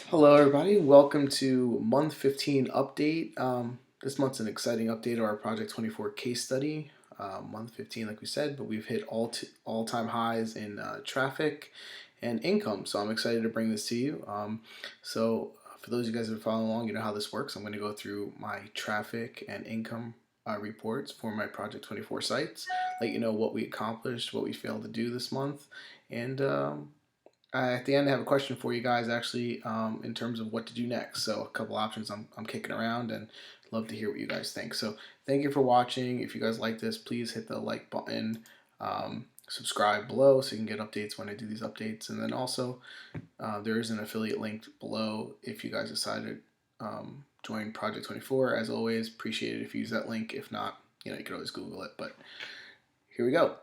Hello, everybody. Welcome to month 15 update. This month's an exciting update of our Project 24 case study. Month 15, like we said, but we've hit all-time highs in traffic and income. So I'm excited to bring this to you. For those of you guys that are following along, you know how this works. I'm going to go through my traffic and income reports for my Project 24 sites, let you know what we accomplished, what we failed to do this month, and at the end, I have a question for you guys, actually, in terms of what to do next. So, a couple options I'm kicking around, and love to hear what you guys think. So, thank you for watching. If you guys like this, please hit the like button, subscribe below so you can get updates when I do these updates. And then also, there is an affiliate link below if you guys decide to join Project 24. As always, appreciate it if you use that link. If not, you can always Google it. But here we go.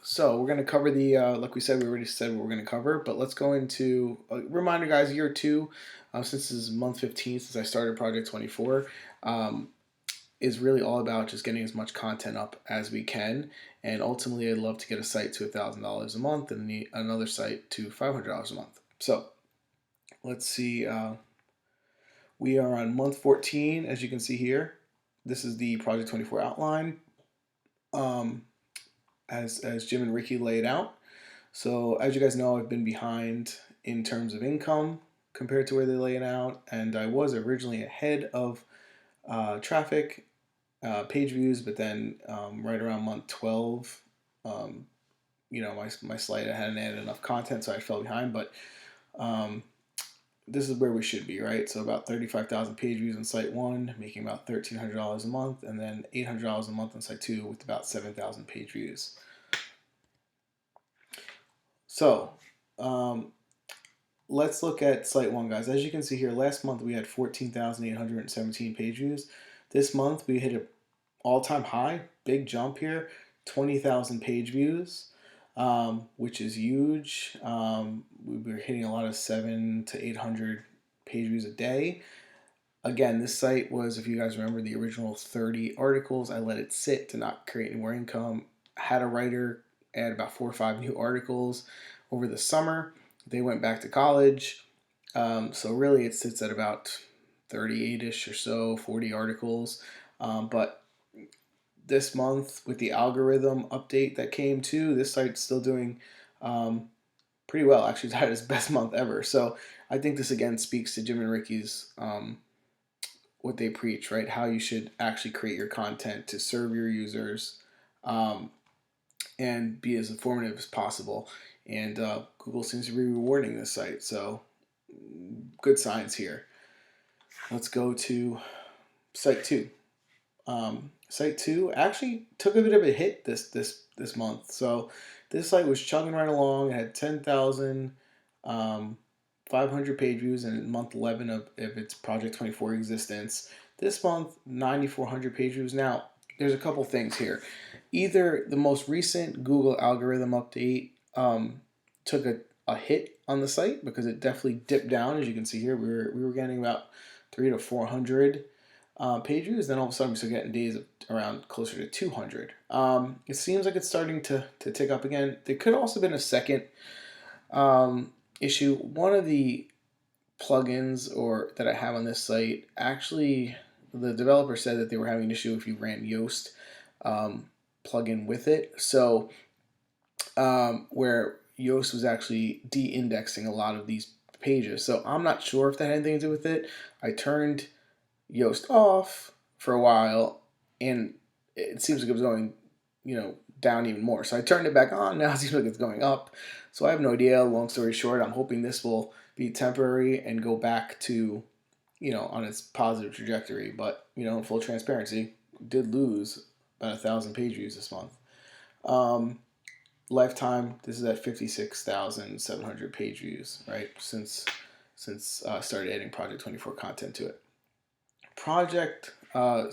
So we're going to cover like we said, we already said what we're going to cover, but let's go into, reminder guys, year two, since this is month 15, since I started Project 24, is really all about just getting as much content up as we can. And ultimately, I'd love to get a site to $1,000 a month and another site to $500 a month. So let's see. We are on month 14, as you can see here. This is the Project 24 outline. As Jim and Ricky laid out. So as you guys know, I've been behind in terms of income compared to where they lay it out, and I was originally ahead of traffic, page views, but then right around month 12, my site hadn't added enough content, so I fell behind. But this is where we should be, right? So about 35,000 page views on site one, making about $1,300 a month, and then $800 a month on site two with about 7,000 page views. So let's look at site one, guys. As you can see here, last month we had 14,817 page views. This month we hit an all-time high, big jump here, 20,000 page views, which is huge. We were hitting a lot of 700 to 800 page views a day. Again, this site was, if you guys remember, the original 30 articles. I let it sit to not create any more income. Had a writer add about 4 or 5 new articles over the summer. They went back to college. So really it sits at about 38-ish or so, 40 articles. But this month, with the algorithm update that came too, this site's still doing pretty well. Actually, it's had its best month ever. So I think this again speaks to Jim and Ricky's what they preach, right? How you should actually create your content to serve your users and be as informative as possible. And Google seems to be rewarding this site, so good signs here. Let's go to site two. Site two actually took a bit of a hit this month. So this site was chugging right along. It had 10,500 page views in month 11 of its Project 24 existence. This month, 9,400 page views. Now, there's a couple things here. Either the most recent Google algorithm update took a hit on the site because it definitely dipped down. As you can see here, we were getting about 300 to 400 page views. Then all of a sudden we started getting days of around closer to 200. It seems like it's starting to tick up again. There could also have been a second issue. One of the plugins that I have on this site, actually the developer said that they were having an issue if you ran Yoast plugin with it. So where Yoast was actually de-indexing a lot of these pages. So I'm not sure if that had anything to do with it. I turned Yoast off for a while, and it seems like it was going, down even more. So I turned it back on. Now it seems like it's going up. So I have no idea. Long story short, I'm hoping this will be temporary and go back to, on its positive trajectory. But, in full transparency, did lose about 1,000 page views this month. Lifetime, this is at 56,700 page views, right? Since I started adding Project 24 content to it.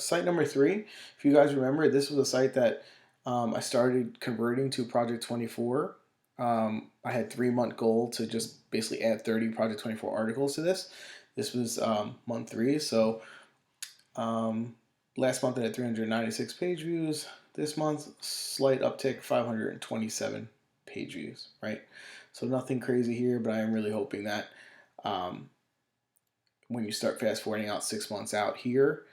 Site number 3, if you guys remember, this was a site that I started converting to Project 24. I had 3-month goal to just basically add 30 Project 24 articles to this. This was month 3, so last month I had 396 page views. This month, slight uptick, 527 page views, right? So nothing crazy here, but I am really hoping that Um, when you start fast forwarding out 6 months out here,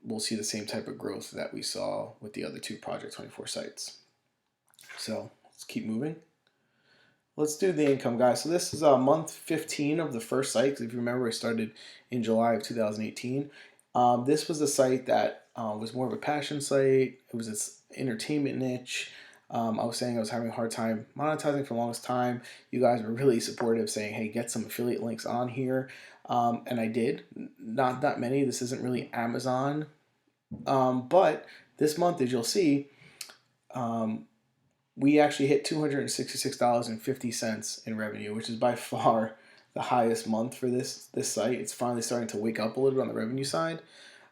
we'll see the same type of growth that we saw with the other two Project 24 sites. So let's keep moving. Let's do the income, guys. So this is month 15 of the first site. Because if you remember, it started in July of 2018. This was a site that was more of a passion site. It was its entertainment niche. I was saying I was having a hard time monetizing for the longest time. You guys were really supportive, saying, "Hey, get some affiliate links on here," and I did. Not that many. This isn't really Amazon, but this month, as you'll see, um, we actually hit $266.50 in revenue, which is by far the highest month for this site. It's finally starting to wake up a little bit on the revenue side.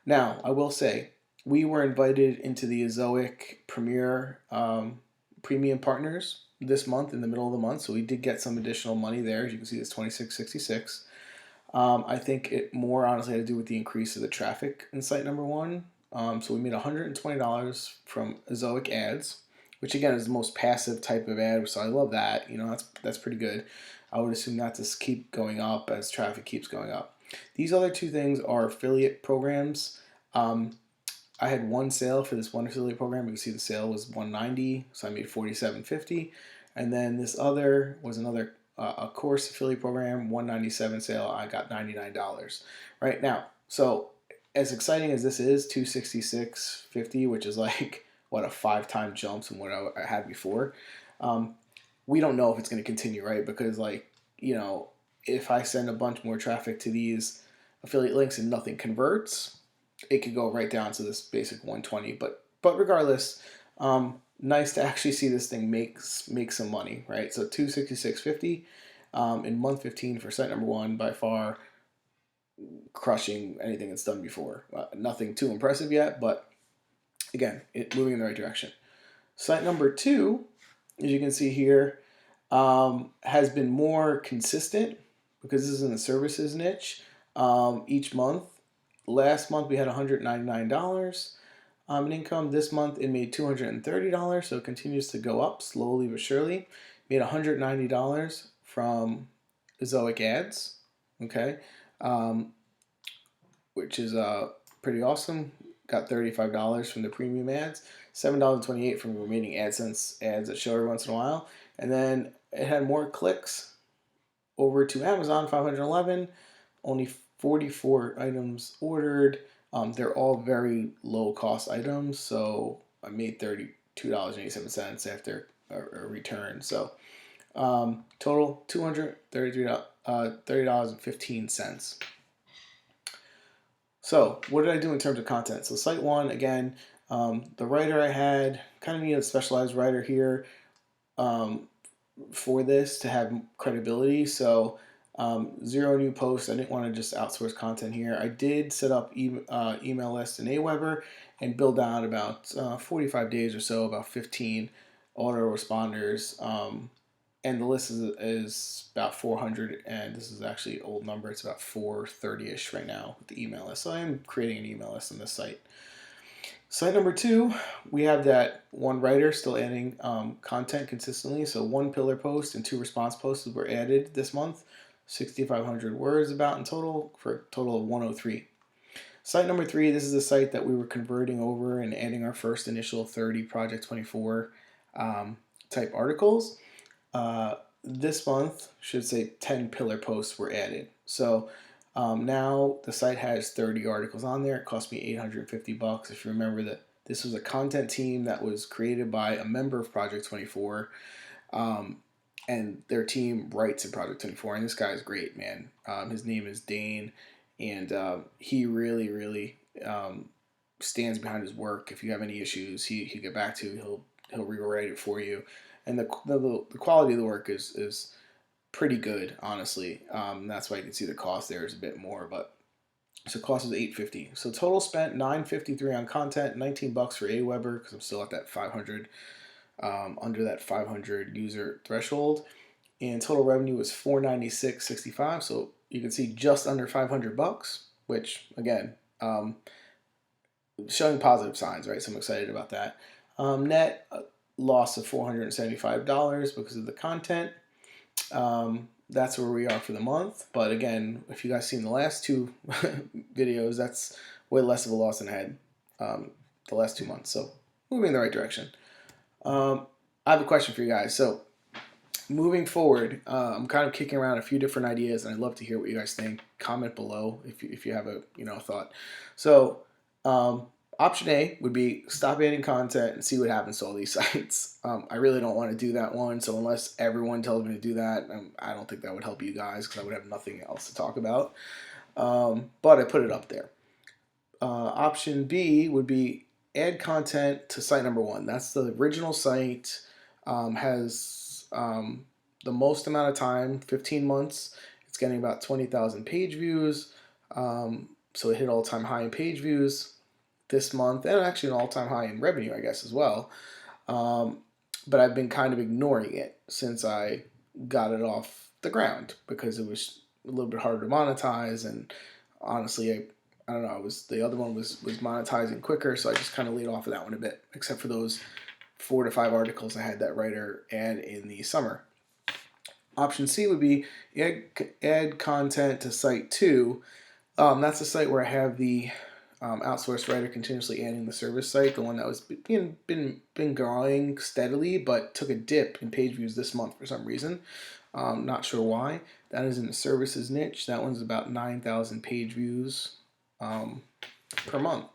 Now, I will say, we were invited into the Azoic Premier Premium Partners this month in the middle of the month, so we did get some additional money there. As you can see, it's $26.66. I think it more honestly had to do with the increase of the traffic in site number one. So we made $120 from Azoic ads, which again is the most passive type of ad. So I love that. That's pretty good. I would assume that to keep going up as traffic keeps going up. These other two things are affiliate programs. I had one sale for this one affiliate program. You can see the sale was $190, so I made $47.50. And then this other was another a course affiliate program, $197 sale. I got $99 right now. So as exciting as this is, $266.50, which is like what a 5-time jump from what I had before. We don't know if it's going to continue, right? Because if I send a bunch more traffic to these affiliate links and nothing converts, it could go right down to this basic 120. But regardless, nice to actually see this thing make some money, right? So $266.50 in month 15 for site number one, by far crushing anything it's done before. Nothing too impressive yet, but again, moving in the right direction. Site number two, as you can see here, has been more consistent because this is in the services niche. Each month, last month we had $199 in income. This month it made $230, so it continues to go up slowly but surely. Made $190 from Zoic ads, okay, which is pretty awesome. Got $35 from the premium ads, $7.28 from the remaining AdSense ads that show every once in a while, and then it had more clicks over to Amazon, 511, only 44 items ordered. They're all very low cost items, so I made $32.87 after a return. So total $230.15. So what did I do in terms of content? So site one, again, the writer I had, kind of need a specialized writer here for this to have credibility. So 0 new posts. I didn't want to just outsource content here. I did set up email list in Aweber and build out about 45 days or so, about 15 autoresponders. And the list is about 400, and this is actually an old number. It's about 430-ish right now with the email list. So I am creating an email list on this site. Site number two, we have that one writer still adding content consistently. So 1 pillar post and 2 response posts were added this month. 6,500 words about in total for a total of 103. Site number 3, this is a site that we were converting over and adding our first initial 30 Project 24 type articles. This month, should say 10 pillar posts were added. So now the site has 30 articles on there. It cost me $850. If you remember that this was a content team that was created by a member of Project 24. And their team writes in Project 24. And this guy is great, man. His name is Dane. And he really, really stands behind his work. If you have any issues, he'll get back to you. He'll rewrite it for you. And the quality of the work is pretty good, honestly. That's why you can see the cost there is a bit more, but so cost is $850. So total spent $953 on content, $19 for Aweber because I'm still at that 500, under that 500 user threshold, and total revenue was $496.65. So you can see just under $500, which again, showing positive signs, right? So I'm excited about that. Net loss of $475 because of the content. that's where we are for the month. But again, if you guys seen the last two videos, that's way less of a loss than I had the last 2 months. So moving in the right direction. I have a question for you guys. So moving forward, I'm kind of kicking around a few different ideas, and I'd love to hear what you guys think. Comment below if you have a thought. So um, option A would be stop adding content and see what happens to all these sites. I really don't want to do that one. So unless everyone tells me to do that, I don't think that would help you guys because I would have nothing else to talk about. But I put it up there. Option B would be add content to site number one. That's the original site, has the most amount of time, 15 months. It's getting about 20,000 page views. So it hit all-time high in page views this month, and actually an all-time high in revenue, I guess, as well. But I've been kind of ignoring it since I got it off the ground because it was a little bit harder to monetize, and honestly, I don't know. The other one was monetizing quicker, so I just kind of laid off of that one a bit, except for those 4 to 5 articles I had that writer add in the summer. Option C would be add content to site 2. That's the site where I have the outsourced writer continuously adding the service site, the one that was been growing steadily, but took a dip in page views this month for some reason. Not sure why. That is in the services niche. That one's about 9,000 page views per month.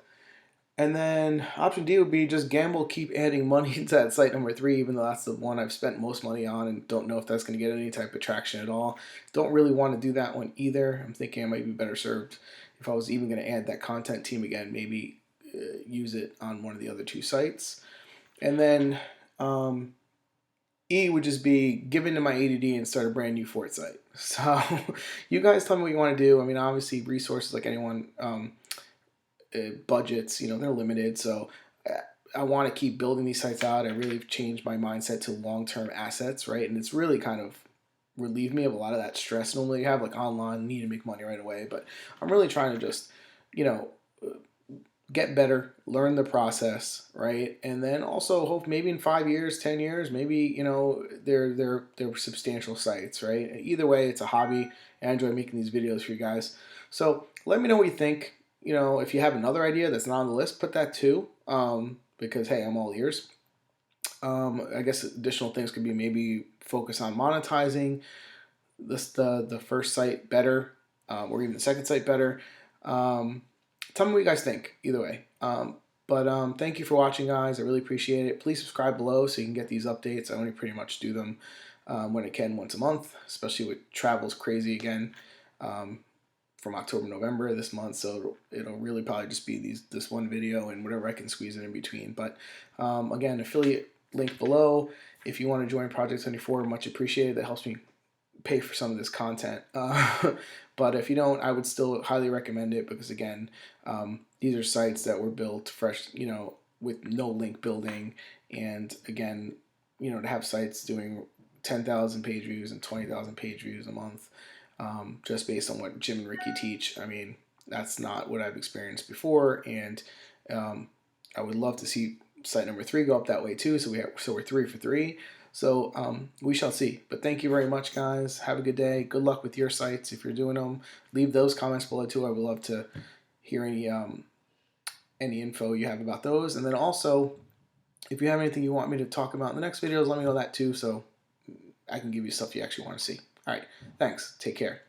And then option D would be just gamble, keep adding money into that site number 3, even though that's the one I've spent most money on and don't know if that's going to get any type of traction at all. Don't really want to do that one either. I'm thinking I might be better served if I was even going to add that content team again, maybe use it on one of the other 2 sites. And then E would just be give into my ADD and start a brand new Fort site. So you guys tell me what you want to do. I mean, obviously resources like anyone, budgets, they're limited. So I want to keep building these sites out. I really changed my mindset to long-term assets, right? And it's really kind of relieved me of a lot of that stress normally you have, like online, need to make money right away. But I'm really trying to just, get better, learn the process, right? And then also hope maybe in 5 years, 10 years, maybe, they're substantial sites, right? Either way, it's a hobby. I enjoy making these videos for you guys. So let me know what you think. If you have another idea that's not on the list, put that too. Because hey, I'm all ears. I guess additional things could be maybe focus on monetizing the first site better, or even the second site better. Tell me what you guys think, either way. But thank you for watching, guys. I really appreciate it. Please subscribe below so you can get these updates. I only pretty much do them when I can, once a month, especially with travel's crazy again from October, November this month. So it'll really probably just be this one video and whatever I can squeeze in between. But again, affiliate link below. If you want to join Project 24, much appreciated. That helps me pay for some of this content. But if you don't, I would still highly recommend it because again, these are sites that were built fresh, with no link building, and again, to have sites doing 10,000 page views and 20,000 page views a month, just based on what Jim and Ricky teach. I mean, that's not what I've experienced before, and I would love to see site number 3 go up that way too. So we're 3 for 3. So we shall see. But thank you very much, guys. Have a good day. Good luck with your sites if you're doing them. Leave those comments below too. I would love to hear any info you have about those. And then also, if you have anything you want me to talk about in the next videos, let me know that too, so I can give you stuff you actually want to see. All right. Thanks. Take care.